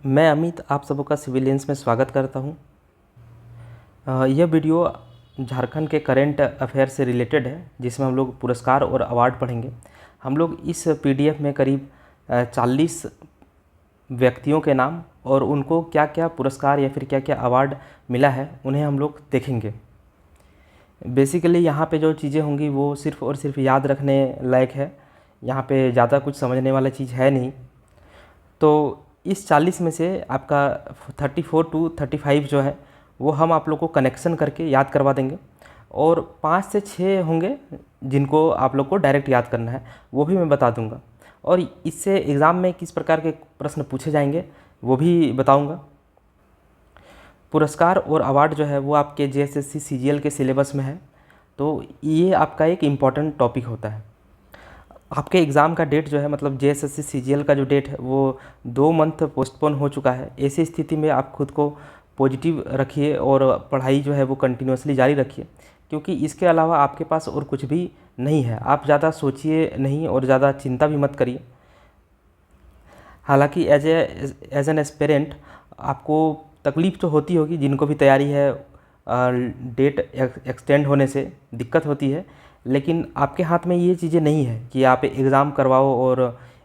मैं अमित आप सबों का सिविलियंस में स्वागत करता हूं। यह वीडियो झारखंड के करंट अफेयर से रिलेटेड है, जिसमें हम लोग पुरस्कार और अवार्ड पढ़ेंगे। हम लोग इस पीडीएफ में करीब 40 व्यक्तियों के नाम और उनको क्या क्या पुरस्कार या फिर क्या क्या अवार्ड मिला है उन्हें हम लोग देखेंगे। बेसिकली यहाँ पे जो चीज़ें होंगी वो सिर्फ़ और सिर्फ याद रखने लायक है। यहाँ पे ज़्यादा कुछ समझने वाला चीज़ है नहीं। तो इस 40 में से आपका 34 टू 35 जो है वो हम आप लोग को कनेक्शन करके याद करवा देंगे, और 5 से 6 होंगे जिनको आप लोग को डायरेक्ट याद करना है, वो भी मैं बता दूंगा। और इससे एग्ज़ाम में किस प्रकार के प्रश्न पूछे जाएंगे वो भी बताऊंगा। पुरस्कार और अवार्ड जो है वो आपके जेएसएससी सीजीएल के सिलेबस में है, तो ये आपका एक इम्पॉर्टेंट टॉपिक होता है। आपके एग्ज़ाम का डेट जो है, मतलब जेएसएससी सीजीएल का जो डेट है वो 2 मंथ पोस्टपोन हो चुका है। ऐसी स्थिति में आप खुद को पॉजिटिव रखिए और पढ़ाई जो है वो कंटिन्यूसली जारी रखिए, क्योंकि इसके अलावा आपके पास और कुछ भी नहीं है। आप ज़्यादा सोचिए नहीं और ज़्यादा चिंता भी मत करिए। हालांकि एज एन एस्पिरेंट आपको तकलीफ़ तो होती होगी, जिनको भी तैयारी है डेट एक्सटेंड होने से दिक्कत होती है, लेकिन आपके हाथ में ये चीज़ें नहीं है कि आप एग्ज़ाम करवाओ। और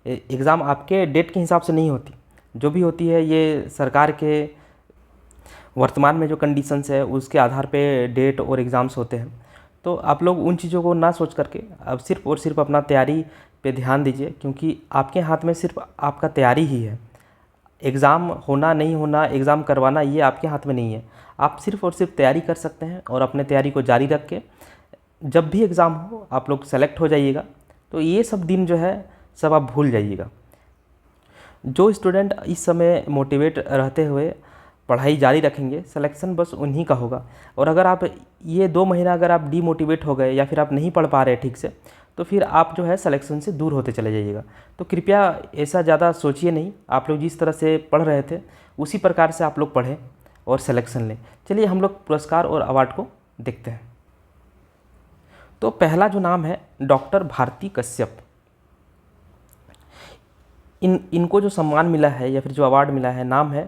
एग्ज़ाम आपके डेट के हिसाब से नहीं होती, जो भी होती है ये सरकार के वर्तमान में जो कंडीशंस है उसके आधार पे डेट और एग्ज़ाम्स होते हैं। तो आप लोग उन चीज़ों को ना सोच करके अब सिर्फ़ और सिर्फ अपना तैयारी पे ध्यान दीजिए, क्योंकि आपके हाथ में सिर्फ आपका तैयारी ही है। एग्ज़ाम होना नहीं होना, एग्ज़ाम करवाना, ये आपके हाथ में नहीं है। आप सिर्फ़ और सिर्फ तैयारी कर सकते हैं, और अपने तैयारी को जारी रख के जब भी एग्ज़ाम हो आप लोग सेलेक्ट हो जाइएगा। तो ये सब दिन जो है सब आप भूल जाइएगा। जो स्टूडेंट इस समय मोटिवेट रहते हुए पढ़ाई जारी रखेंगे, सिलेक्शन बस उन्हीं का होगा। और अगर आप ये 2 महीना अगर आप डीमोटिवेट हो गए या फिर आप नहीं पढ़ पा रहे ठीक से, तो फिर आप जो है सिलेक्शन से दूर होते चले जाइएगा। तो कृपया ऐसा ज़्यादा सोचिए नहीं। आप लोग जिस तरह से पढ़ रहे थे उसी प्रकार से आप लोग पढ़ें और सिलेक्शन लें। चलिए हम लोग पुरस्कार और अवार्ड को देखते हैं। तो पहला जो नाम है डॉक्टर भारती कश्यप। इनको जो सम्मान मिला है या फिर जो अवार्ड मिला है, नाम है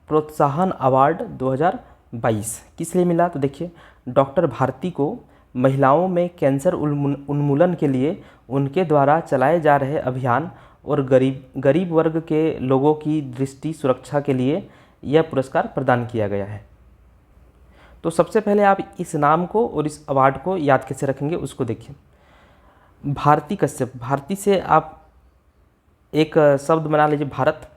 प्रोत्साहन अवार्ड 2022। किस लिए मिला? तो देखिए, डॉक्टर भारती को महिलाओं में कैंसर उन्मूलन के लिए उनके द्वारा चलाए जा रहे अभियान और गरीब वर्ग के लोगों की दृष्टि सुरक्षा के लिए यह पुरस्कार प्रदान किया गया है। तो सबसे पहले आप इस नाम को और इस अवार्ड को याद कैसे रखेंगे उसको देखिए। भारती कश्यप, भारती से आप एक शब्द बना लीजिए भारत।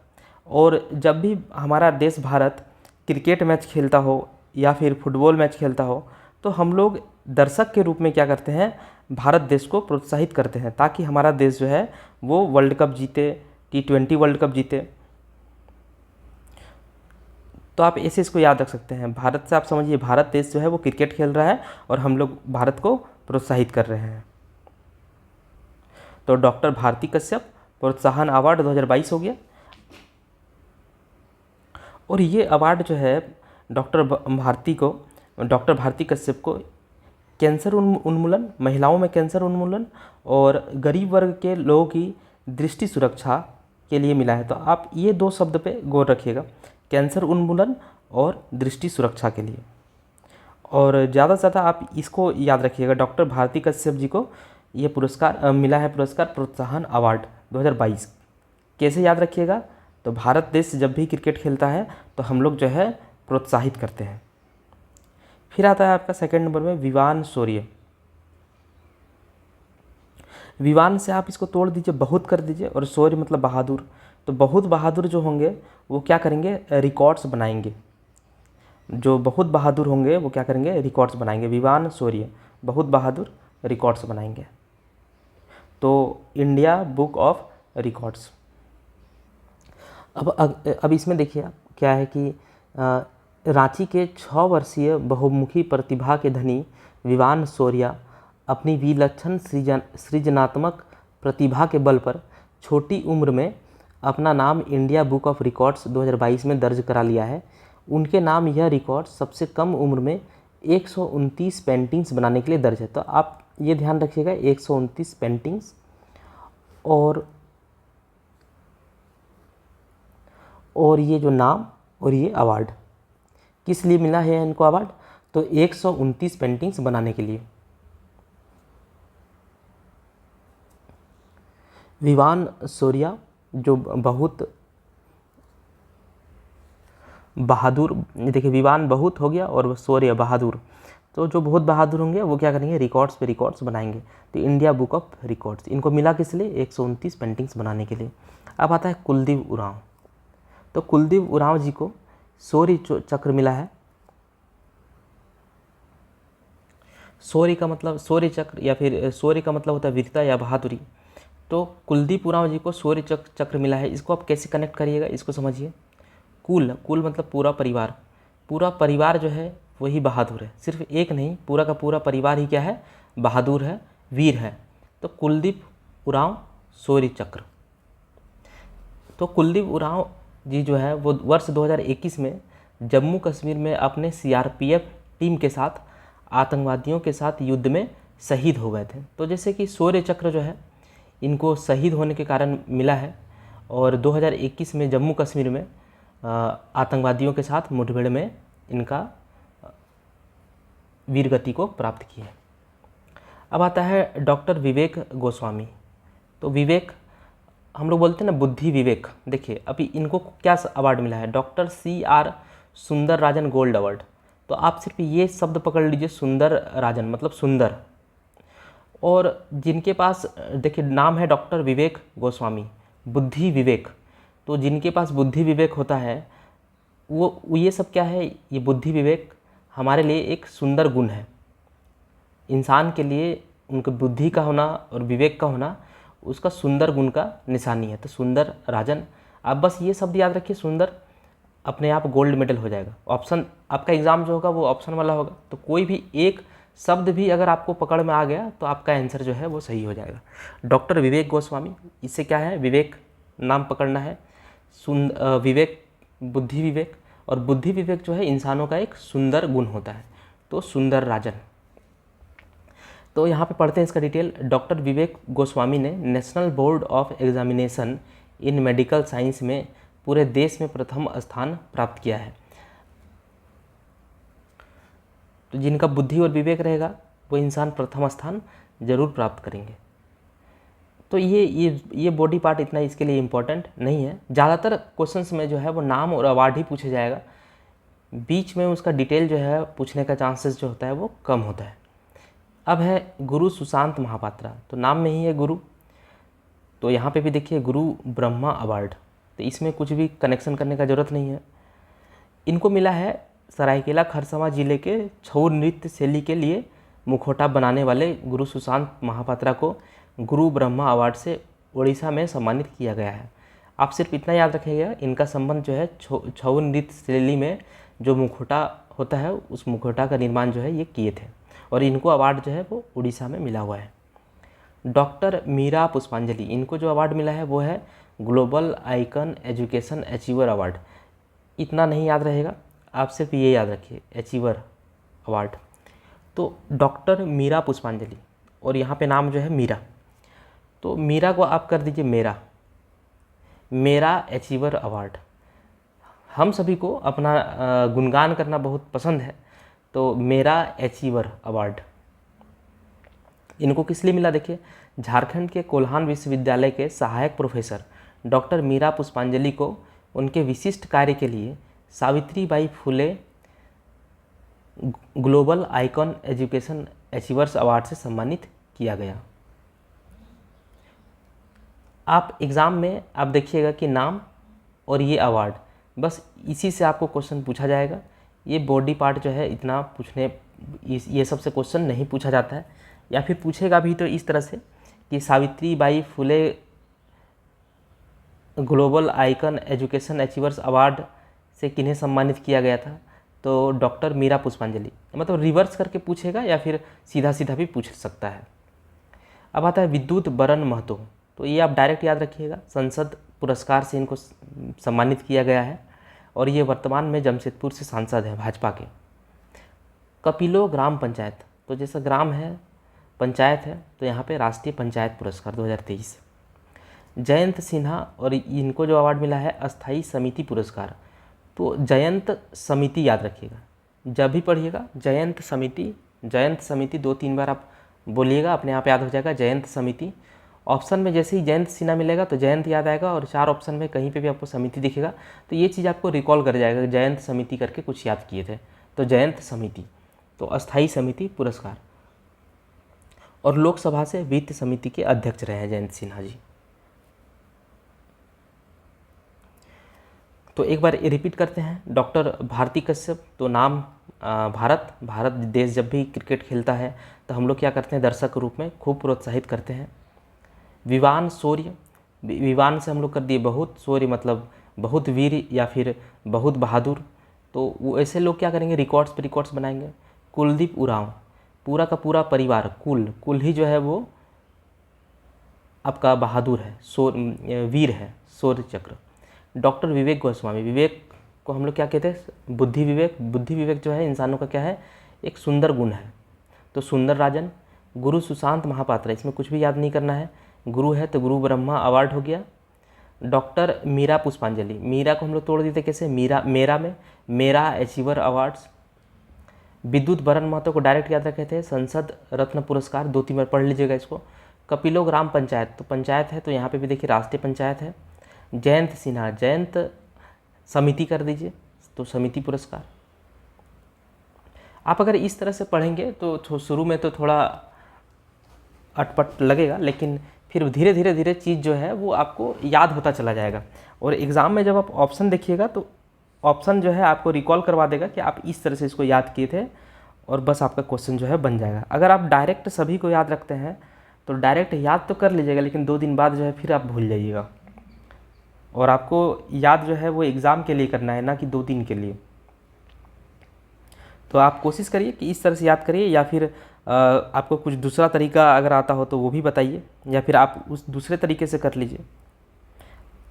और जब भी हमारा देश भारत क्रिकेट मैच खेलता हो या फिर फुटबॉल मैच खेलता हो, तो हम लोग दर्शक के रूप में क्या करते हैं, भारत देश को प्रोत्साहित करते हैं, ताकि हमारा देश जो है वो वर्ल्ड कप जीते, T20 वर्ल्ड कप जीते। तो आप ऐसे इसको याद रख सकते हैं। भारत से आप समझिए, भारत देश जो है वो क्रिकेट खेल रहा है और हम लोग भारत को प्रोत्साहित कर रहे हैं। तो डॉक्टर भारती कश्यप प्रोत्साहन अवार्ड 2022 हो गया। और ये अवार्ड जो है डॉक्टर भारती कश्यप को कैंसर उन्मूलन, महिलाओं में कैंसर उन्मूलन और गरीब वर्ग के लोगों की दृष्टि सुरक्षा के लिए मिला है। तो आप ये 2 शब्द पे गौर रखिएगा, कैंसर उन्मूलन और दृष्टि सुरक्षा के लिए। और ज़्यादा से ज़्यादा आप इसको याद रखिएगा, डॉक्टर भारती कश्यप जी को ये पुरस्कार मिला है, पुरस्कार प्रोत्साहन अवार्ड 2022। कैसे याद रखिएगा? तो भारत देश जब भी क्रिकेट खेलता है तो हम लोग जो है प्रोत्साहित करते हैं। फिर आता है आपका सेकंड नंबर में विवान शौर्य। विवान से आप इसको तोड़ दीजिए, बहुत कर दीजिए, और शौर्य मतलब बहादुर। तो बहुत बहादुर जो होंगे वो क्या करेंगे, रिकॉर्ड्स बनाएंगे। जो बहुत बहादुर होंगे वो क्या करेंगे, रिकॉर्ड्स बनाएंगे। विवान शौर्य, बहुत बहादुर, रिकॉर्ड्स बनाएंगे। तो इंडिया बुक ऑफ रिकॉर्ड्स। अब इसमें देखिए आप क्या है कि रांची के 6 वर्षीय बहुमुखी प्रतिभा के धनी विवान शौर्या अपनी विलक्षण सृजनात्मक प्रतिभा के बल पर छोटी उम्र में अपना नाम इंडिया बुक ऑफ रिकॉर्ड्स 2022 में दर्ज करा लिया है। उनके नाम यह रिकॉर्ड सबसे कम उम्र में 129 पेंटिंग्स बनाने के लिए दर्ज है। तो आप ये ध्यान रखिएगा, 129 पेंटिंग्स। और और ये जो नाम और ये अवार्ड किस लिए मिला है इनको अवार्ड? तो 129 पेंटिंग्स बनाने के लिए। विवान सूर्या जो बहुत बहादुर, देखिए विवान बहुत हो गया और शौर्य बहादुर, तो जो बहुत बहादुर होंगे वो क्या करेंगे, रिकॉर्ड्स पे रिकॉर्ड्स बनाएंगे। तो इंडिया बुक ऑफ रिकॉर्ड्स इनको मिला किस लिए? 129 पेंटिंग्स बनाने के लिए। अब आता है कुलदीप उरांव। तो कुलदीप उरांव जी को शौर्य चक्र मिला है। शौर्य का मतलब शौर्य चक्र या फिर शौर्य का मतलब होता है वीरता या बहादुरी। तो कुलदीप उरांव जी को शौर्य चक्र मिला है। इसको आप कैसे कनेक्ट करिएगा, इसको समझिए। कुल मतलब पूरा परिवार, पूरा परिवार जो है वही बहादुर है, सिर्फ एक नहीं, पूरा का पूरा परिवार ही क्या है, बहादुर है, वीर है। तो कुलदीप उरांव शौर्य चक्र। तो कुलदीप उरांव जी जो है वो वर्ष 2021 में जम्मू कश्मीर में अपने सीआरपीएफ टीम के साथ आतंकवादियों के साथ युद्ध में शहीद हो गए थे। तो जैसे कि शौर्य चक्र जो है इनको शहीद होने के कारण मिला है, और 2021 में जम्मू कश्मीर में आतंकवादियों के साथ मुठभेड़ में इनका वीरगति को प्राप्त की है। अब आता है डॉक्टर विवेक गोस्वामी। तो विवेक हम लोग बोलते हैं ना, बुद्धि विवेक। देखिए अभी इनको क्या अवार्ड मिला है, डॉक्टर CR सुंदर राजन गोल्ड अवार्ड। तो आप सिर्फ ये शब्द पकड़ लीजिए, सुंदर राजन मतलब सुंदर, और जिनके पास देखिए नाम है डॉक्टर विवेक गोस्वामी, बुद्धि विवेक। तो जिनके पास बुद्धि विवेक होता है वो ये सब क्या है, ये बुद्धि विवेक हमारे लिए एक सुंदर गुण है। इंसान के लिए उनके बुद्धि का होना और विवेक का होना उसका सुंदर गुण का निशानी है। तो सुंदर राजन, आप बस ये शब्द याद रखिए, सुंदर, अपने आप गोल्ड मेडल हो जाएगा। ऑप्शन आपका एग्ज़ाम जो होगा वो ऑप्शन वाला होगा, तो कोई भी एक शब्द भी अगर आपको पकड़ में आ गया तो आपका आंसर जो है वो सही हो जाएगा। डॉक्टर विवेक गोस्वामी, इससे क्या है, विवेक नाम पकड़ना है, विवेक बुद्धि विवेक, और बुद्धि विवेक जो है इंसानों का एक सुंदर गुण होता है। तो सुंदर राजन। तो यहाँ पे पढ़ते हैं इसका डिटेल। डॉक्टर विवेक गोस्वामी ने national board of examination in medical science में पूरे देश में प्रथम स्थान प्राप्त किया है। तो जिनका बुद्धि और विवेक रहेगा वो इंसान प्रथम स्थान जरूर प्राप्त करेंगे। तो ये बॉडी पार्ट इतना इसके लिए इम्पोर्टेंट नहीं है। ज़्यादातर क्वेश्चंस में जो है वो नाम और अवार्ड ही पूछे जाएगा, बीच में उसका डिटेल जो है पूछने का चांसेस जो होता है वो कम होता है। अब है गुरु सुशांत महापात्रा। तो नाम में ही है गुरु, तो यहाँ पे भी देखिए गुरु ब्रह्मा अवार्ड। तो इसमें कुछ भी कनेक्शन करने का ज़रूरत नहीं है। इनको मिला है सरायकेला खरसावां जिले के छऊ नृत्य शैली के लिए मुखौटा बनाने वाले गुरु सुशांत महापात्रा को गुरु ब्रह्मा अवार्ड से उड़ीसा में सम्मानित किया गया है। आप सिर्फ इतना याद रखिएगा, इनका संबंध जो है छऊ नृत्य शैली में जो मुखौटा होता है उस मुखौटा का निर्माण जो है ये किए थे, और इनको अवार्ड जो है वो उड़ीसा में मिला हुआ है। डॉक्टर मीरा पुष्पांजलि, इनको जो अवार्ड मिला है वो है global icon education achiever award. इतना नहीं याद रहेगा, आप सिर्फ ये याद रखिए, अचीवर अवार्ड। तो डॉक्टर मीरा पुष्पांजलि, और यहाँ पे नाम जो है मीरा, तो मीरा को आप कर दीजिए मेरा अचीवर अवार्ड। हम सभी को अपना गुणगान करना बहुत पसंद है, तो मेरा अचीवर अवार्ड इनको किस लिए मिला? देखिए झारखंड के कोल्हान विश्वविद्यालय के सहायक प्रोफेसर डॉक्टर मीरा पुष्पांजलि को उनके विशिष्ट कार्य के लिए Savitribai Phule global icon education achievers award से सम्मानित किया गया। आप एग्ज़ाम में आप देखिएगा कि नाम और ये अवार्ड, बस इसी से आपको क्वेश्चन पूछा जाएगा। ये बॉडी पार्ट जो है इतना पूछने, ये सबसे क्वेश्चन नहीं पूछा जाता है, या फिर पूछेगा भी तो इस तरह से कि Savitribai Phule global icon education achievers award से किन्हें सम्मानित किया गया था? तो डॉक्टर मीरा पुष्पांजलि, मतलब रिवर्स करके पूछेगा या फिर सीधा सीधा भी पूछ सकता है। अब आता है विद्युत बरन महतो। तो ये आप डायरेक्ट याद रखिएगा, संसद पुरस्कार से इनको सम्मानित किया गया है, और ये वर्तमान में जमशेदपुर से सांसद हैं भाजपा के। कपिलो ग्राम पंचायत, तो जैसा ग्राम है पंचायत है, तो यहाँ पे राष्ट्रीय पंचायत पुरस्कार 2023। जयंत सिन्हा, और इनको जो अवार्ड मिला है अस्थाई समिति पुरस्कार। तो जयंत समिति याद रखिएगा, जब भी पढ़िएगा जयंत समिति, जयंत समिति 2-3 बार आप बोलिएगा, अपने आप याद हो जाएगा जयंत समिति। ऑप्शन में जैसे ही जयंत सिन्हा मिलेगा तो जयंत याद आएगा, और 4 ऑप्शन में कहीं पे भी आपको समिति दिखेगा तो ये चीज़ आपको रिकॉल कर जाएगा, जयंत समिति करके कुछ याद किए थे, तो जयंत समिति। तो अस्थाई समिति पुरस्कार। और लोकसभा से वित्त समिति के अध्यक्ष रहे हैं जयंत सिन्हा जी। तो एक बार रिपीट करते हैं, डॉक्टर भारती कश्यप। तो नाम भारत देश जब भी क्रिकेट खेलता है तो हम लोग क्या करते हैं, दर्शक के रूप में खूब प्रोत्साहित करते हैं। विवान शौर्य, विवान से हम लोग कर दिए बहुत, शौर्य मतलब बहुत वीर या फिर बहुत बहादुर। तो वो ऐसे लोग क्या करेंगे, रिकॉर्ड्स पे रिकॉर्ड्स बनाएंगे। कुलदीप उरांव, पूरा का पूरा परिवार, कुल ही जो है वो आपका बहादुर है, वीर है, शौर्य चक्र। डॉक्टर विवेक गोस्वामी, विवेक को हम लोग क्या कहते हैं, बुद्धि विवेक। बुद्धि विवेक जो है इंसानों का क्या है, एक सुंदर गुण है। तो सुंदर राजन। गुरु सुशांत महापात्र, इसमें कुछ भी याद नहीं करना है, गुरु है तो गुरु ब्रह्मा अवार्ड हो गया। डॉक्टर मीरा पुष्पांजलि, मीरा को हम लोग तोड़ देते कैसे, मेरा में मेरा अचीवर अवार्ड्स। विद्युत बरन महतो को डायरेक्ट याद रखे थे, संसद रत्न पुरस्कार, 2-3 बार पढ़ लीजिएगा इसको। कपिलो ग्राम पंचायत, तो पंचायत है तो यहाँ पे भी देखिए राष्ट्रीय पंचायत है। जयंत सिन्हा, जयंत समिति कर दीजिए, तो समिति पुरस्कार। आप अगर इस तरह से पढ़ेंगे तो शुरू में तो थोड़ा अटपट लगेगा, लेकिन फिर धीरे धीरे चीज़ जो है वो आपको याद होता चला जाएगा। और एग्ज़ाम में जब आप ऑप्शन देखिएगा तो ऑप्शन जो है आपको रिकॉल करवा देगा कि आप इस तरह से इसको याद किए थे, और बस आपका क्वेश्चन जो है बन जाएगा। अगर आप डायरेक्ट सभी को याद रखते हैं तो डायरेक्ट याद तो कर लीजिएगा, लेकिन 2 दिन बाद जो है फिर आप भूल जाइएगा। और आपको याद जो है वो एग्ज़ाम के लिए करना है, ना कि 2 दिन के लिए। तो आप कोशिश करिए कि इस तरह से याद करिए, या फिर आपको कुछ दूसरा तरीका अगर आता हो तो वो भी बताइए, या फिर आप उस दूसरे तरीके से कर लीजिए।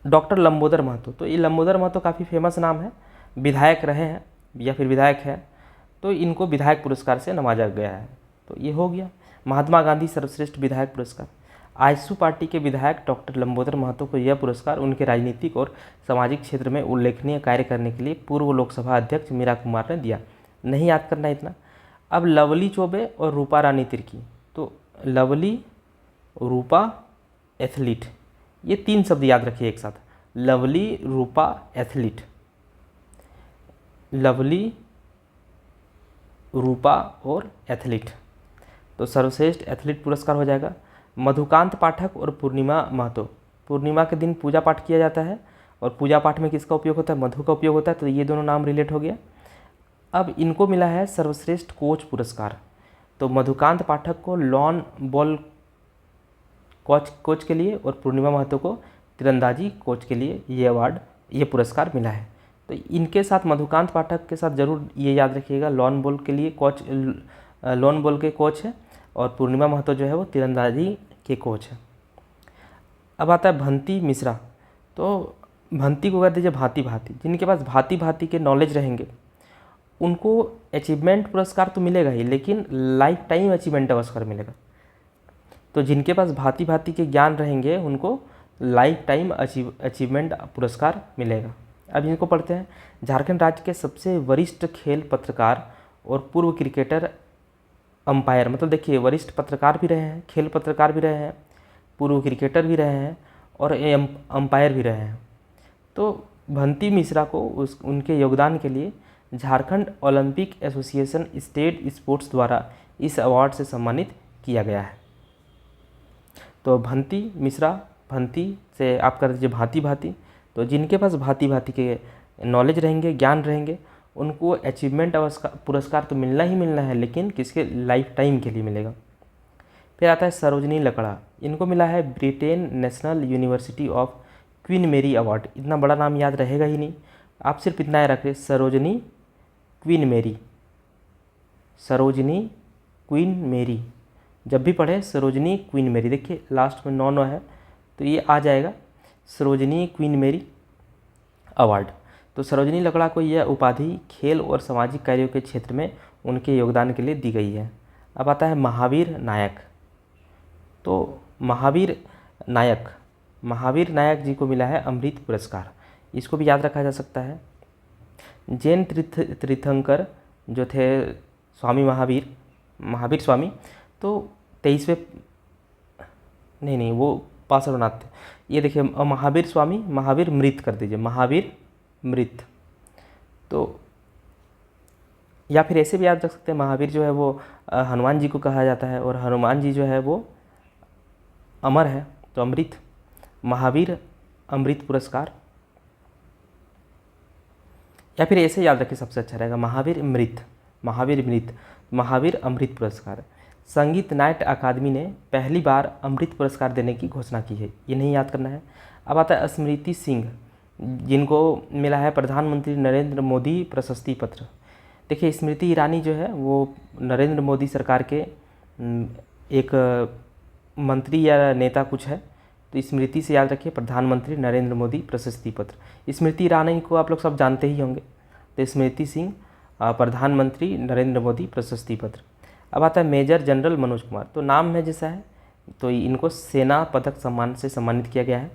डॉक्टर लंबोदर महतो, तो ये लंबोदर महतो काफ़ी फेमस नाम है, विधायक रहे हैं या फिर विधायक है, तो इनको विधायक पुरस्कार से नवाजा गया है। तो ये हो गया। महात्मा गांधी सर्वश्रेष्ठ विधायक पुरस्कार, आजसू पार्टी के विधायक डॉक्टर लंबोदर महतो को यह पुरस्कार उनके राजनीतिक और सामाजिक क्षेत्र में उल्लेखनीय कार्य करने के लिए पूर्व लोकसभा अध्यक्ष मीरा कुमार ने दिया। नहीं याद करना इतना। अब लवली चौबे और रूपा रानी तिर्की, तो लवली, रूपा, एथलीट, ये 3 शब्द याद रखिए एक साथ, लवली, रूपा, एथलीट। लवली, रूपा और एथलीट, तो सर्वश्रेष्ठ एथलीट पुरस्कार हो जाएगा। मधुकांत पाठक और पूर्णिमा महतो, पूर्णिमा के दिन पूजा पाठ किया जाता है, और पूजा पाठ में किसका उपयोग होता है, मधु का उपयोग होता है, तो ये दोनों नाम रिलेट हो गया। अब इनको मिला है सर्वश्रेष्ठ कोच पुरस्कार। तो मधुकांत पाठक को लॉन बॉल कोच के लिए, और पूर्णिमा महतो को तीरंदाजी कोच के लिए ये अवार्ड, ये पुरस्कार मिला है। तो इनके साथ मधुकांत पाठक के साथ ज़रूर ये याद रखिएगा, लॉन बॉल के लिए कोच, लॉन बॉल के कोच है, और पूर्णिमा महतो जो है वो तीरंदाजी के कोच है। अब आता है भंती मिश्रा, तो भंती को कर दीजिए भांति भांति। जिनके पास भांति भांति के नॉलेज रहेंगे उनको अचीवमेंट पुरस्कार तो मिलेगा ही, लेकिन लाइफ टाइम अचीवमेंट पुरस्कार मिलेगा। तो जिनके पास भांति भांति के ज्ञान रहेंगे उनको लाइफ टाइम अचीवमेंट पुरस्कार मिलेगा। अब इनको पढ़ते हैं। झारखंड राज्य के सबसे वरिष्ठ खेल पत्रकार और पूर्व क्रिकेटर अंपायर, मतलब देखिए वरिष्ठ पत्रकार भी रहे हैं, खेल पत्रकार भी रहे हैं, पूर्व क्रिकेटर भी रहे हैं, और अंपायर भी रहे हैं। तो भंती मिश्रा को उनके योगदान के लिए Jharkhand Olympic association state sports द्वारा इस अवार्ड से सम्मानित किया गया है। तो भंती मिश्रा, भंती से आप कर दीजिए भांति भांति। तो जिनके पास भांति भांति के नॉलेज रहेंगे, ज्ञान रहेंगे, उनको अचीवमेंट पुरस्कार तो मिलना ही मिलना है, लेकिन किसके, लाइफ टाइम के लिए मिलेगा। फिर आता है सरोजनी लकड़ा, इनको मिला है Britain national university of queen मेरी अवार्ड। इतना बड़ा नाम याद रहेगा ही नहीं, आप सिर्फ इतना याद रखिए, सरोजनी क्वीन मेरी, सरोजनी क्वीन मेरी। जब भी पढ़े सरोजनी क्वीन मेरी, देखिए लास्ट में 9 है तो ये आ जाएगा सरोजनी क्वीन मेरी अवार्ड। तो सरोजनी लकड़ा को यह उपाधि खेल और सामाजिक कार्यों के क्षेत्र में उनके योगदान के लिए दी गई है। अब आता है महावीर नायक। तो महावीर नायक महावीर नायक जी को मिला है अमृत पुरस्कार, इसको भी याद रखा जा सकता है। जैन तीर्थंकर जो थे स्वामी महावीर स्वामी, तो 23वें, नहीं वो पार्श्वनाथ थे। ये देखिए महावीर स्वामी, महावीर मृत कर दीजिए, महावीर मृत। तो या फिर ऐसे भी याद रख सकते हैं, महावीर जो है वो हनुमान जी को कहा जाता है, और हनुमान जी जो है वो अमर है, तो अमृत, महावीर अमृत पुरस्कार। या फिर ऐसे याद रखिए, सबसे अच्छा रहेगा महावीर मृत, महावीर अमृत पुरस्कार। संगीत नाट्य अकादमी ने पहली बार अमृत पुरस्कार देने की घोषणा की है, ये नहीं याद करना है। अब आता है स्मृति सिंह, जिनको मिला है प्रधानमंत्री नरेंद्र मोदी प्रशस्ति पत्र। देखिए स्मृति ईरानी जो है वो नरेंद्र मोदी सरकार के एक मंत्री या नेता कुछ है, तो स्मृति से याद रखिए प्रधानमंत्री नरेंद्र मोदी प्रशस्ति पत्र। स्मृति ईरानी को आप लोग सब जानते ही होंगे, तो स्मृति सिंह प्रधानमंत्री नरेंद्र मोदी प्रशस्ति पत्र। अब आता है मेजर जनरल मनोज कुमार, तो नाम में जैसा है, तो इनको सेना पदक सम्मान से सम्मानित किया गया है।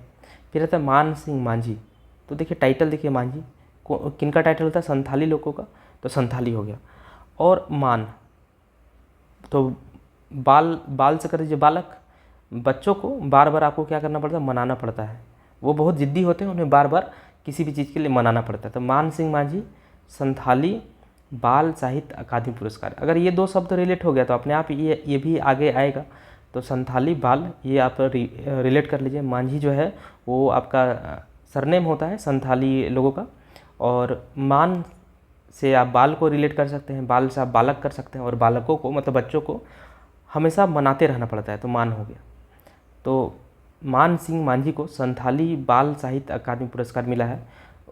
फिर आता है मान सिंह मांझी, तो देखिए टाइटल देखिए मांझी को किनका टाइटल होता है, संथाली लोगों का, तो संथाली हो गया। और मान तो बाल से कर दीजिए बालक, बच्चों को बार बार आपको क्या करना पड़ता है, मनाना पड़ता है, वो बहुत ज़िद्दी होते हैं, उन्हें बार बार किसी भी चीज़ के लिए मनाना पड़ता है। तो मान सिंह मांझी संथाली बाल साहित्य अकादमी पुरस्कार। अगर ये 2 शब्द रिलेट हो गया तो अपने आप ये भी आगे आएगा, तो संथाली बाल ये आप रिलेट कर लीजिए। मांझी जो है वो आपका सरनेम होता है संथाली लोगों का, और मान से आप बाल को रिलेट कर सकते हैं, बाल से आप बालक कर सकते हैं, और बालकों को मतलब बच्चों को हमेशा मनाते रहना पड़ता है, तो मान हो गया। तो मान सिंह मांझी को संथाली बाल साहित्य अकादमी पुरस्कार मिला है।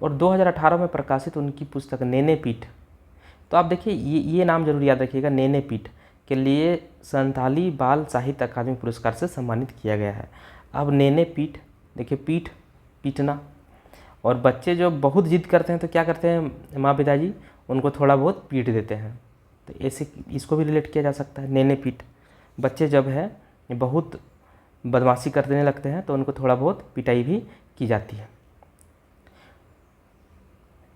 और 2018 में प्रकाशित उनकी पुस्तक नेने पीठ, तो आप देखिए ये नाम जरूर याद रखिएगा, नेने पीठ के लिए संथाली बाल साहित्य अकादमी पुरस्कार से सम्मानित किया गया है। अब नेने पीठ देखिए, पीठ पीटना, और बच्चे जो बहुत जिद करते हैं तो क्या करते हैं माँ पिताजी, उनको थोड़ा बहुत पीट देते हैं, तो ऐसे इसको भी रिलेट किया जा सकता है। नेने पीठ, बच्चे जब है बहुत बदमाशी करने लगते हैं तो उनको थोड़ा बहुत पिटाई भी की जाती है।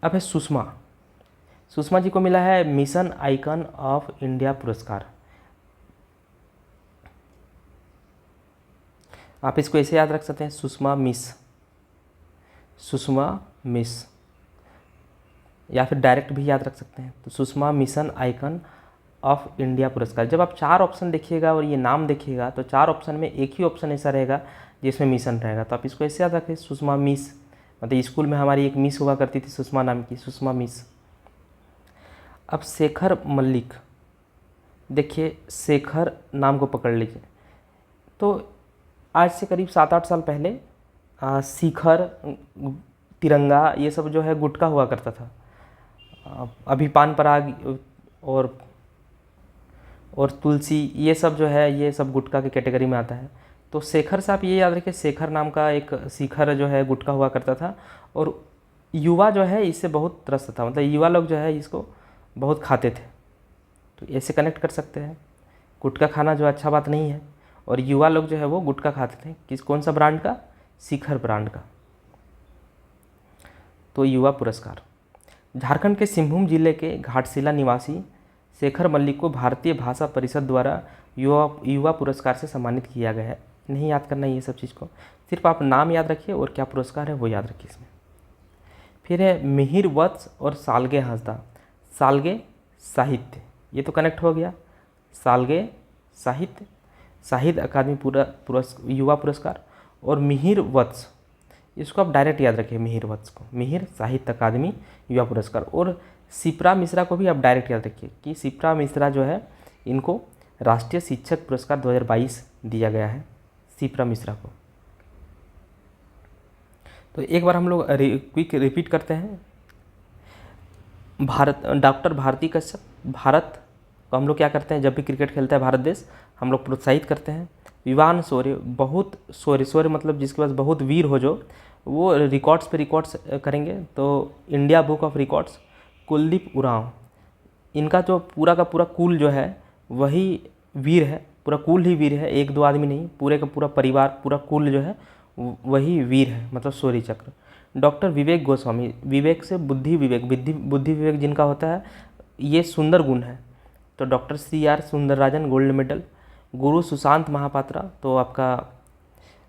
अब है सुषमा जी को मिला है मिशन आइकन ऑफ इंडिया पुरस्कार। आप इसको ऐसे याद रख सकते हैं, सुषमा मिस, या फिर डायरेक्ट भी याद रख सकते हैं। तो Sushma mission icon of India पुरस्कार। जब आप 4 ऑप्शन देखिएगा और ये नाम देखिएगा तो 4 ऑप्शन में एक ही ऑप्शन ऐसा रहेगा जिसमें मिशन रहेगा, तो आप इसको ऐसे याद रखें, सुषमा मिस। मतलब स्कूल में हमारी एक मिस हुआ करती थी सुषमा नाम की, सुषमा मिस। अब शेखर मल्लिक, देखिए शेखर नाम को पकड़ लीजिए, तो आज से करीब 7-8 साल पहले शिखर, तिरंगा, ये सब जो है गुटखा हुआ करता था। अभी पान पराग और तुलसी, ये सब जो है ये सब गुटखा की कैटेगरी में आता है। तो शेखर से आप ये याद रखिए, शेखर नाम का एक शिखर जो है गुटखा हुआ करता था, और युवा जो है इससे बहुत त्रस्त था, मतलब युवा लोग जो है इसको बहुत खाते थे, तो ऐसे कनेक्ट कर सकते हैं। गुटखा खाना जो अच्छा बात नहीं है, और युवा लोग जो है वो गुटखा खाते थे, कौन सा ब्रांड का, शिखर ब्रांड का। तो युवा पुरस्कार। झारखंड के सिंहभूम जिले के घाटशिला निवासी शेखर मल्लिक को भारतीय भाषा परिषद द्वारा युवा पुरस्कार से सम्मानित किया गया है। नहीं याद करना ये सब चीज़ को, सिर्फ आप नाम याद रखिए और क्या पुरस्कार है वो याद रखिए इसमें। फिर है मिहिर वत्स और सालगे हंसदा। सालगे साहित्य, ये तो कनेक्ट हो गया, सालगे साहित्य अकादमी युवा पुरस्कार। और मिहिर वत्स, इसको आप डायरेक्ट याद रखिए, मिहिर वत्स को, मिहिर साहित्य अकादमी युवा पुरस्कार। और शिप्रा मिश्रा को भी आप डायरेक्ट याद रखिए कि शिप्रा मिश्रा जो है इनको राष्ट्रीय शिक्षक पुरस्कार 2022 दिया गया है, शिप्रा मिश्रा को। तो एक बार हम लोग क्विक रिपीट करते हैं। डॉक्टर भारती कश्यप, भारत को हम लोग क्या करते हैं, जब भी क्रिकेट खेलता है भारत देश, हम लोग प्रोत्साहित करते हैं। विवान शौर्य, बहुत शौर्य मतलब जिसके पास बहुत वीर हो, जो वो रिकॉर्ड्स पे रिकॉर्ड्स करेंगे, तो India book of records. Kuldeep Oraon, इनका जो पूरा का पूरा कुल जो है वही वीर है, पूरा कुल ही वीर है, 1-2 आदमी नहीं, पूरे का पूरा परिवार, पूरा कुल जो है वही वीर है, मतलब शौर्य चक्र। डॉक्टर विवेक गोस्वामी, विवेक से बुद्धि विवेक, बुद्धि विवेक जिनका होता है, ये सुंदर गुण है। तो doctor CR Sundararajan, gold medal. Guru Sushant Mohapatra, तो आपका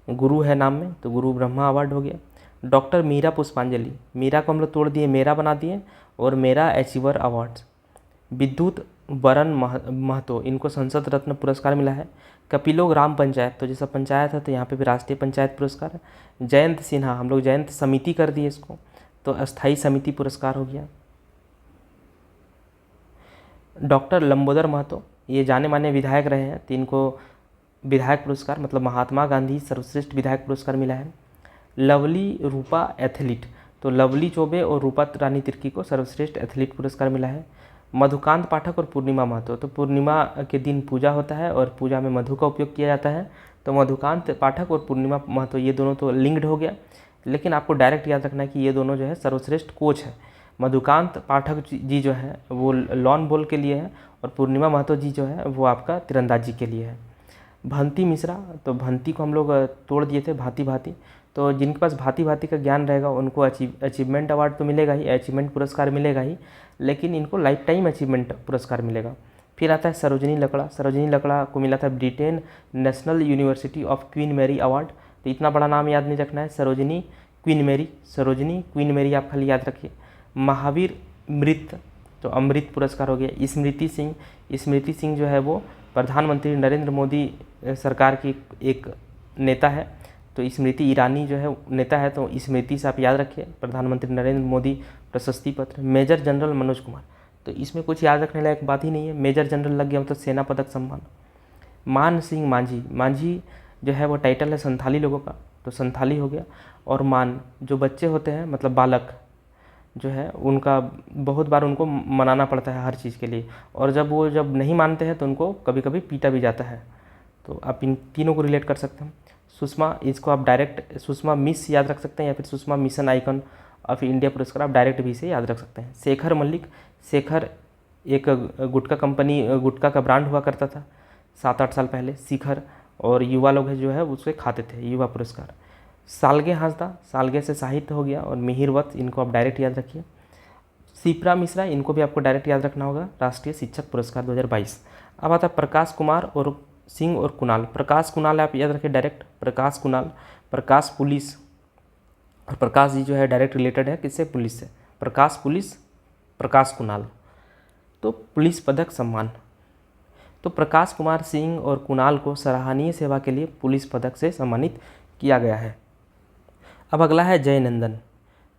गुरु है नाम में, तो गुरु ब्रह्मा अवार्ड हो गया। डॉक्टर मीरा पुष्पांजलि, मीरा को हम लोग तोड़ दिए, मेरा बना दिए, और मेरा अचीवर अवार्ड्स। विद्युत वरण महतो, इनको संसद रत्न पुरस्कार मिला है। कपिलो ग्राम पंचायत, तो जैसा पंचायत है तो यहाँ पे भी राष्ट्रीय पंचायत पुरस्कार है। जयंत सिन्हा, हम लोग जयंत समिति कर दिए इसको, तो अस्थाई समिति पुरस्कार हो गया। डॉक्टर लंबोदर महतो, ये जाने माने विधायक रहे हैं, तो इनको विधायक पुरस्कार, मतलब महात्मा गांधी सर्वश्रेष्ठ विधायक पुरस्कार मिला है। लवली रूपा एथलीट, तो लवली चौबे और रूपा रानी तिर्की को सर्वश्रेष्ठ एथलीट पुरस्कार मिला है। मधुकांत पाठक और पूर्णिमा महतो, तो पूर्णिमा के दिन पूजा होता है और पूजा में मधु का उपयोग किया जाता है, तो मधुकांत पाठक और पूर्णिमा महतो ये दोनों तो लिंक्ड हो गया, लेकिन आपको डायरेक्ट याद रखना है कि ये दोनों जो है सर्वश्रेष्ठ कोच है। मधुकांत पाठक जी जो है वो लॉन बॉल के लिए है, और पूर्णिमा महतो जी जो है वो आपका तीरंदाजी के लिए है। भंती मिश्रा, तो भंती को हम लोग तोड़ दिए थे, भांति भांति, तो जिनके पास भांति भांति का ज्ञान रहेगा उनको अचीवमेंट अवार्ड तो मिलेगा ही, अचीवमेंट पुरस्कार मिलेगा ही, लेकिन इनको लाइफ टाइम अचीवमेंट पुरस्कार मिलेगा। फिर आता है सरोजिनी लकड़ा, सरोजिनी लकड़ा को मिला था Britain national university of Queen Mary award, तो इतना बड़ा नाम याद नहीं रखना है, Sarojini Queen Mary, Sarojini Queen Mary आप खाली याद रखिए। महावीर मृत, तो अमृत पुरस्कार हो गया। स्मृति सिंह, स्मृति सिंह जो है वो प्रधानमंत्री नरेंद्र मोदी सरकार की एक नेता है, तो स्मृति ईरानी जो है नेता है, तो स्मृति से आप याद रखिए, प्रधानमंत्री नरेंद्र मोदी प्रशस्ति पत्र। मेजर जनरल मनोज कुमार, तो इसमें कुछ याद रखने लायक बात ही नहीं है, मेजर जनरल लग गया मतलब सेना पदक सम्मान। मान सिंह मांझी, मांझी जो है वो टाइटल है संथाली लोगों का, तो संथाली हो गया। और मान, जो बच्चे होते हैं मतलब बालक जो है उनका बहुत बार उनको मनाना पड़ता है हर चीज़ के लिए, और जब नहीं मानते हैं तो उनको कभी कभी पीटा भी जाता है, तो आप इन तीनों को रिलेट कर सकते हैं। सुषमा, इसको आप डायरेक्ट सुषमा मिस याद रख सकते हैं, या फिर Sushma mission icon of India पुरस्कार आप डायरेक्ट भी से याद रख सकते हैं। शेखर मल्लिक, शेखर एक गुटखा कंपनी, गुटखा का ब्रांड हुआ करता था 7-8 साल पहले, शिखर, और युवा लोग जो है उससे खाते थे, युवा पुरस्कार। सालगे हांसदा, सालगे से साहित्य हो गया, और मिहिरवत, इनको आप डायरेक्ट याद रखिए। शिप्रा मिश्रा, इनको भी आपको डायरेक्ट याद रखना होगा, राष्ट्रीय शिक्षक पुरस्कार 2022। अब आता है प्रकाश कुमार और सिंह और कुणाल। प्रकाश कुणाल आप याद रखिए डायरेक्ट, प्रकाश कुणाल, प्रकाश पुलिस, और प्रकाश जी जो है डायरेक्ट रिलेटेड है किससे, पुलिस से, प्रकाश पुलिस, प्रकाश कुणाल, तो पुलिस पदक सम्मान। तो प्रकाश कुमार सिंह और कुणाल को सराहनीय सेवा के लिए पुलिस पदक से सम्मानित किया गया है। अब अगला है जय नंदन।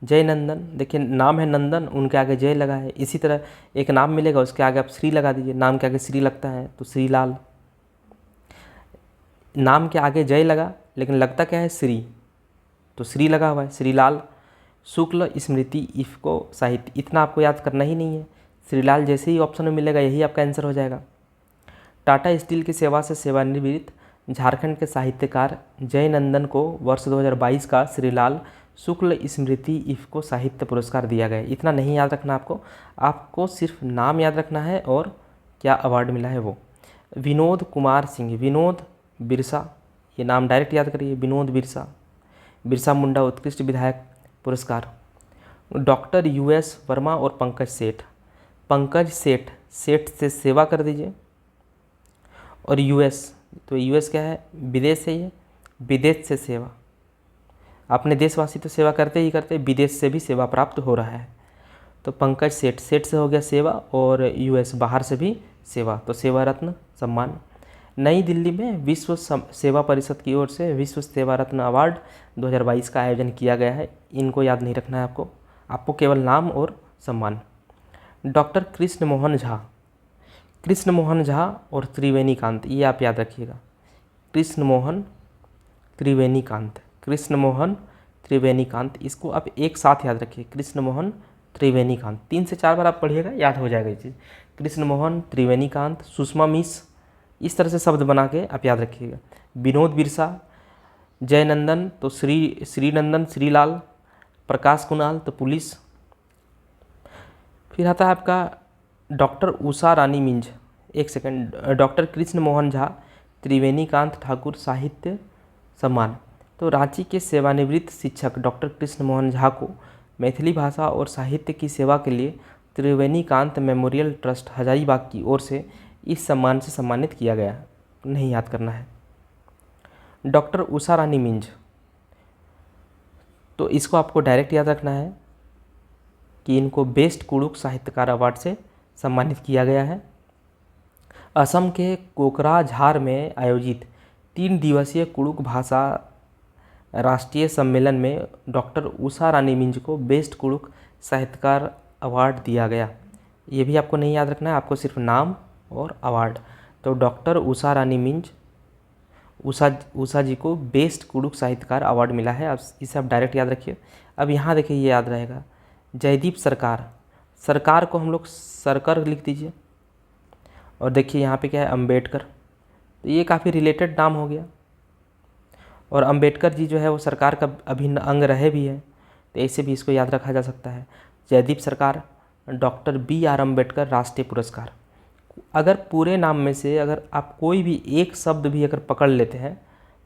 जय नंदन, देखिए नाम है नंदन, उनके आगे जय लगा है, इसी तरह एक नाम मिलेगा उसके आगे आप श्री लगा दीजिए, नाम के आगे श्री लगता है तो श्रीलाल। नाम के आगे जय लगा लेकिन लगता क्या है, श्री, तो श्री लगा हुआ है, श्रीलाल। शुक्ल स्मृति इफ़को साहित्य, इतना आपको याद करना ही नहीं है, श्रीलाल जैसे ही ऑप्शन में मिलेगा यही आपका आंसर हो जाएगा। टाटा स्टील की सेवा से सेवानिवृत्त झारखंड के साहित्यकार जय नंदन को वर्ष 2022 का श्रीलाल शुक्ल स्मृति इफ़को साहित्य पुरस्कार दिया गया। इतना नहीं याद रखना आपको सिर्फ नाम याद रखना है और क्या अवार्ड मिला है वो। विनोद कुमार सिंह, विनोद बिरसा, ये नाम डायरेक्ट याद करिए, विनोद बिरसा, बिरसा मुंडा उत्कृष्ट विधायक पुरस्कार। डॉक्टर US वर्मा और पंकज सेठ, पंकज सेठ, सेठ से सेवा कर दीजिए, और US, तो US क्या है, विदेश है, ये विदेश से सेवा, अपने देशवासी तो सेवा करते ही करते, विदेश से भी सेवा प्राप्त हो रहा है, तो पंकज सेठ, सेठ से हो गया सेवा, और US बाहर से भी सेवा, तो सेवा रत्न सम्मान। नई दिल्ली में विश्व सेवा परिषद की ओर से विश्व सेवा रत्न अवार्ड 2022 का आयोजन किया गया है, इनको याद नहीं रखना है आपको केवल नाम और सम्मान। डॉक्टर कृष्ण मोहन झा, कृष्ण मोहन झा और त्रिवेणीकांत, ये आप याद रखिएगा, कृष्ण मोहन त्रिवेणीकांत, कृष्ण मोहन त्रिवेणीकांत, इसको आप एक साथ याद रखिए, कृष्ण मोहन त्रिवेणीकांत, 3 से 4 बार आप पढ़िएगा, याद हो जाएगा ये चीज़। कृष्ण मोहन त्रिवेणीकांत, सुषमा मिस, इस तरह से शब्द बना के आप याद रखिएगा। विनोद बिरसा, जय नंदन तो श्रीनंदन श्रीलाल, प्रकाश कुणाल तो पुलिस। फिर आता है आपका डॉक्टर उषा रानी मिंज, एक सेकंड, डॉक्टर कृष्ण मोहन झा त्रिवेणीकांत ठाकुर साहित्य सम्मान, तो रांची के सेवानिवृत्त शिक्षक डॉक्टर कृष्ण मोहन झा को मैथिली भाषा और साहित्य की सेवा के लिए त्रिवेणीकांत मेमोरियल ट्रस्ट हजारीबाग की ओर से इस सम्मान से सम्मानित किया गया। नहीं याद करना है। डॉक्टर उषा रानी मिंज, तो इसको आपको डायरेक्ट याद रखना है कि इनको बेस्ट कुड़ुक साहित्यकार अवार्ड से सम्मानित किया गया है। असम के कोकराझार में आयोजित 3 दिवसीय कुड़ुक भाषा राष्ट्रीय सम्मेलन में डॉक्टर उषा रानी मिंज को बेस्ट कुड़ुक साहित्यकार अवार्ड दिया गया। ये भी आपको नहीं याद रखना है, आपको सिर्फ नाम और अवार्ड। तो डॉक्टर उषा रानी मिंज, उषा जी को बेस्ट कुड़ुक साहित्यकार अवार्ड मिला है। अब इसे आप डायरेक्ट याद रखिए। अब यहाँ देखिए, ये याद रहेगा। जयदीप सरकार, सरकार को हम लोग सरकर लिख दीजिए। और देखिए यहाँ पे क्या है, अंबेडकर, तो ये काफ़ी रिलेटेड नाम हो गया। और अंबेडकर जी जो है वो सरकार का अभिन्न अंग रहे भी हैं, तो ऐसे भी इसको याद रखा जा सकता है। जयदीप सरकार, डॉक्टर BR अम्बेडकर राष्ट्रीय पुरस्कार। अगर पूरे नाम में से अगर आप कोई भी एक शब्द भी अगर पकड़ लेते हैं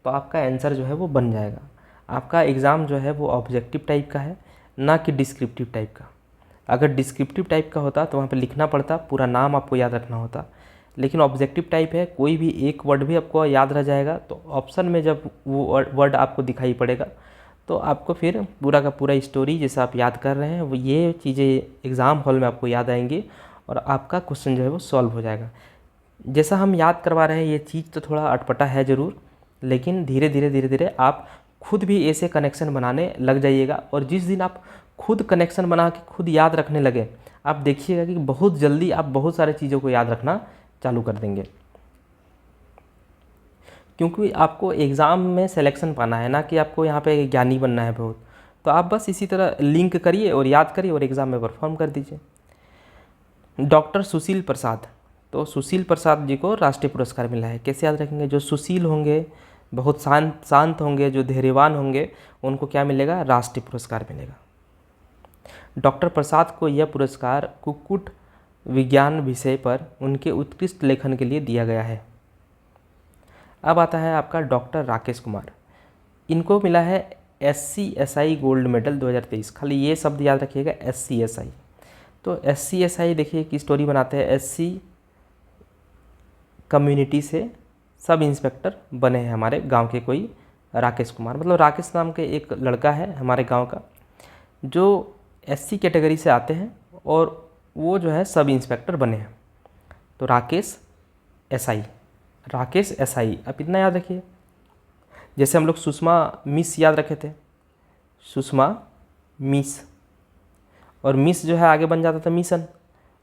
तो आपका आंसर जो है वो बन जाएगा। आपका एग्ज़ाम जो है वो ऑब्जेक्टिव टाइप का है, ना कि डिस्क्रिप्टिव टाइप का। अगर डिस्क्रिप्टिव टाइप का होता तो वहाँ पे लिखना पड़ता, पूरा नाम आपको याद रखना होता। लेकिन ऑब्जेक्टिव टाइप है, कोई भी एक वर्ड भी आपको याद रह जाएगा, तो ऑप्शन में जब वो वर्ड आपको दिखाई पड़ेगा तो आपको फिर पूरा का पूरा स्टोरी जैसा आप याद कर रहे हैं वो ये चीज़ें एग्ज़ाम हॉल में आपको याद आएंगी और आपका क्वेश्चन जो है वो सॉल्व हो जाएगा। जैसा हम याद करवा रहे हैं ये चीज़ तो थोड़ा अटपटा है ज़रूर, लेकिन धीरे धीरे आप खुद भी ऐसे कनेक्शन बनाने लग जाइएगा। और जिस दिन आप खुद कनेक्शन बना के खुद याद रखने लगे, आप देखिएगा कि बहुत जल्दी आप बहुत सारी चीज़ों को याद रखना चालू कर देंगे, क्योंकि आपको एग्ज़ाम में सिलेक्शन पाना है, ना कि आपको यहाँ पे ज्ञानी बनना है बहुत। तो आप बस इसी तरह लिंक करिए और याद करिए और एग्ज़ाम में परफॉर्म कर दीजिए। डॉक्टर सुशील प्रसाद, तो सुशील प्रसाद जी को राष्ट्रीय पुरस्कार मिला है। कैसे याद रखेंगे? जो सुशील होंगे, बहुत शांत होंगे, जो धैर्यवान होंगे, उनको क्या मिलेगा? राष्ट्रीय पुरस्कार मिलेगा। डॉक्टर प्रसाद को यह पुरस्कार कुक्कुट विज्ञान विषय पर उनके उत्कृष्ट लेखन के लिए दिया गया है। अब आता है आपका डॉक्टर राकेश कुमार, इनको मिला है SCSI गोल्ड मेडल 2023। खाली ये शब्द याद रखिएगा, SCSI। तो SCSI देखिए कि स्टोरी बनाते हैं। SC कम्युनिटी से सब इंस्पेक्टर बने हैं हमारे गांव के कोई राकेश कुमार, मतलब राकेश नाम के एक लड़का है हमारे गांव का, जो SC कैटेगरी से आते हैं और वो जो है सब इंस्पेक्टर बने हैं। तो राकेश SI, राकेश SI। अब इतना याद रखिए, जैसे हम लोग सुषमा मिस याद रखे थे, सुषमा मिस, और मिस जो है आगे बन जाता था मिशन,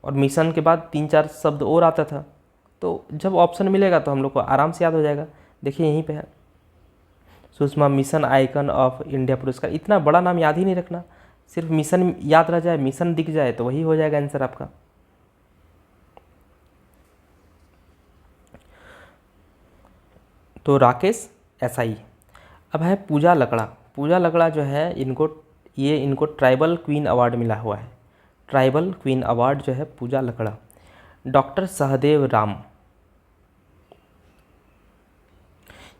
और मिशन के बाद 3-4 शब्द और आता था। तो जब ऑप्शन मिलेगा तो हम लोग को आराम से याद हो जाएगा। देखिए यहीं पे है, Sushma mission icon of India पुरस्कार। इतना बड़ा नाम याद ही नहीं रखना, सिर्फ मिशन याद रह जाए, मिशन दिख जाए तो वही हो जाएगा आंसर आपका। तो राकेश SI। अब है पूजा लकड़ा। पूजा लकड़ा जो है इनको ट्राइबल क्वीन अवार्ड मिला हुआ है। ट्राइबल क्वीन अवार्ड जो है पूजा लकड़ा। डॉक्टर सहदेव राम,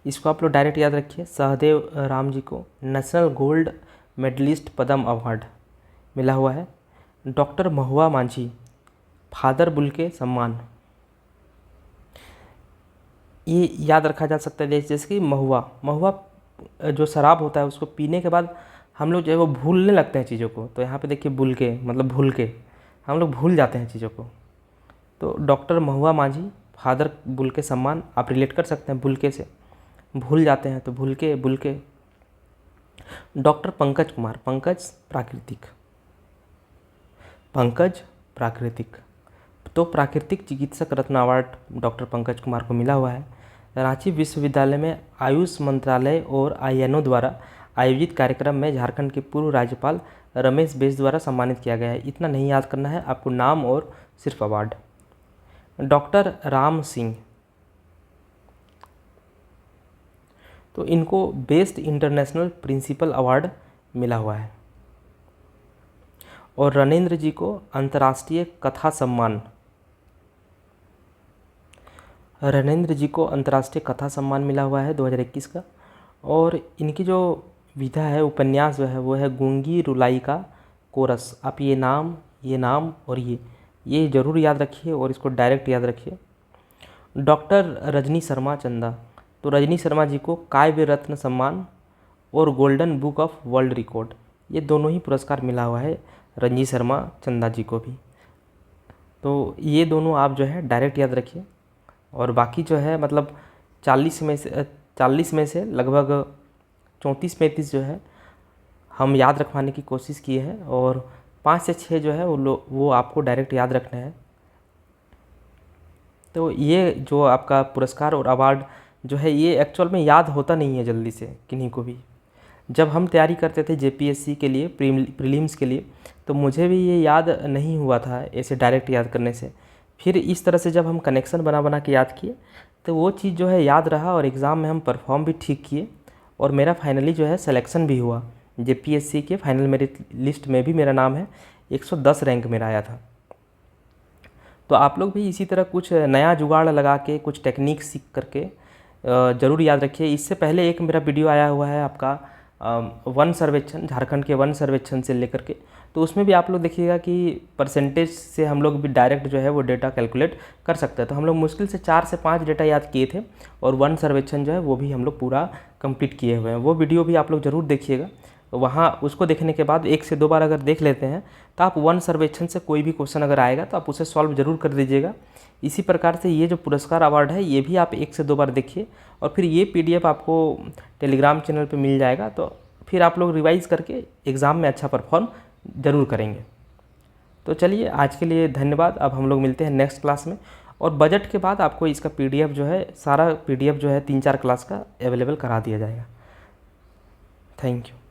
इसको आप लोग डायरेक्ट याद रखिए। सहदेव राम जी को नेशनल गोल्ड मेडलिस्ट पद्म अवार्ड मिला हुआ है। डॉक्टर महुआ मांझी, फादर बुल्के सम्मान, ये याद रखा जा सकता है। जैसे कि महुआ जो शराब होता है उसको पीने के बाद हम लोग जो है वो भूलने लगते हैं चीज़ों को। तो यहाँ पे देखिए बुल्के मतलब भूल के, हम लोग भूल जाते हैं चीज़ों को। तो डॉक्टर महुआ मांझी, फादर बुल्के सम्मान, आप रिलेट कर सकते हैं बुल्के से, भूल जाते हैं तो बुल्के। डॉक्टर पंकज कुमार, पंकज प्राकृतिक, तो प्राकृतिक चिकित्सक रत्न अवार्ड डॉक्टर पंकज कुमार को मिला हुआ है। रांची विश्वविद्यालय में आयुष मंत्रालय और INO द्वारा आयोजित कार्यक्रम में झारखंड के पूर्व राज्यपाल रमेश बैस द्वारा सम्मानित किया गया है। इतना नहीं याद करना है आपको, नाम और सिर्फ अवार्ड। डॉक्टर राम सिंह, तो इनको बेस्ट इंटरनेशनल प्रिंसिपल अवार्ड मिला हुआ है। और रणेंद्र जी को अंतर्राष्ट्रीय कथा सम्मान, रणेंद्र जी को अंतर्राष्ट्रीय कथा सम्मान मिला हुआ है 2021 का। और इनकी जो विधा है, उपन्यास जो है वो है गूंगी रुलाई का कोरस। आप ये नाम और ये ज़रूर याद रखिए और इसको डायरेक्ट याद रखिए। डॉक्टर रजनी शर्मा चंदा, तो रजनी शर्मा जी को काव्य रत्न सम्मान और golden book of world record, ये दोनों ही पुरस्कार मिला हुआ है रजनी शर्मा चंदा जी को भी। तो ये दोनों आप जो है डायरेक्ट याद रखिए। और बाकी जो है मतलब 40 में से लगभग 34-35 जो है हम याद रखवाने की कोशिश किए हैं, और 5 से 6 जो है वो आपको डायरेक्ट याद रखना है। तो ये जो आपका पुरस्कार और अवार्ड जो है ये एक्चुअल में याद होता नहीं है जल्दी से किन्हीं को भी। जब हम तैयारी करते थे जेपीएससी के लिए, प्रीलिम्स के लिए, तो मुझे भी ये याद नहीं हुआ था ऐसे डायरेक्ट याद करने से। फिर इस तरह से जब हम कनेक्शन बना बना के याद किए तो वो चीज़ जो है याद रहा, और एग्ज़ाम में हम परफॉर्म भी ठीक किए, और मेरा फाइनली जो है सिलेक्शन भी हुआ। जेपीएससी के फाइनल मेरिट लिस्ट में भी मेरा नाम है, 110 रैंक मेरा आया था। तो आप लोग भी इसी तरह कुछ नया जुगाड़ लगा के, कुछ टेक्निक सीख करके ज़रूर याद रखिए। इससे पहले एक मेरा वीडियो आया हुआ है आपका वन सर्वेक्षण, झारखंड के वन सर्वेक्षण से लेकर के, तो उसमें भी आप लोग देखिएगा कि परसेंटेज से हम लोग भी डायरेक्ट जो है वो डेटा कैलकुलेट कर सकते हैं। तो हम लोग मुश्किल से 4 से 5 डेटा याद किए थे, और वन सर्वेक्षण जो है वो भी हम लोग पूरा कंप्लीट किए हुए हैं। वो वीडियो भी आप लोग ज़रूर देखिएगा। वहाँ उसको देखने के बाद 1 से 2 बार अगर देख लेते हैं तो आप वन सर्वेक्षण से कोई भी क्वेश्चन अगर आएगा तो आप उसे सॉल्व ज़रूर कर दीजिएगा। इसी प्रकार से ये जो पुरस्कार अवार्ड है ये भी आप 1 से 2 बार देखिए, और फिर ये PDF आपको टेलीग्राम चैनल पे मिल जाएगा। तो फिर आप लोग रिवाइज़ करके एग्ज़ाम में अच्छा परफॉर्म ज़रूर करेंगे। तो चलिए आज के लिए धन्यवाद। अब हम लोग मिलते हैं नेक्स्ट क्लास में, और बजट के बाद आपको इसका PDF जो है, सारा PDF जो है 3-4 क्लास का अवेलेबल करा दिया जाएगा। Thank you.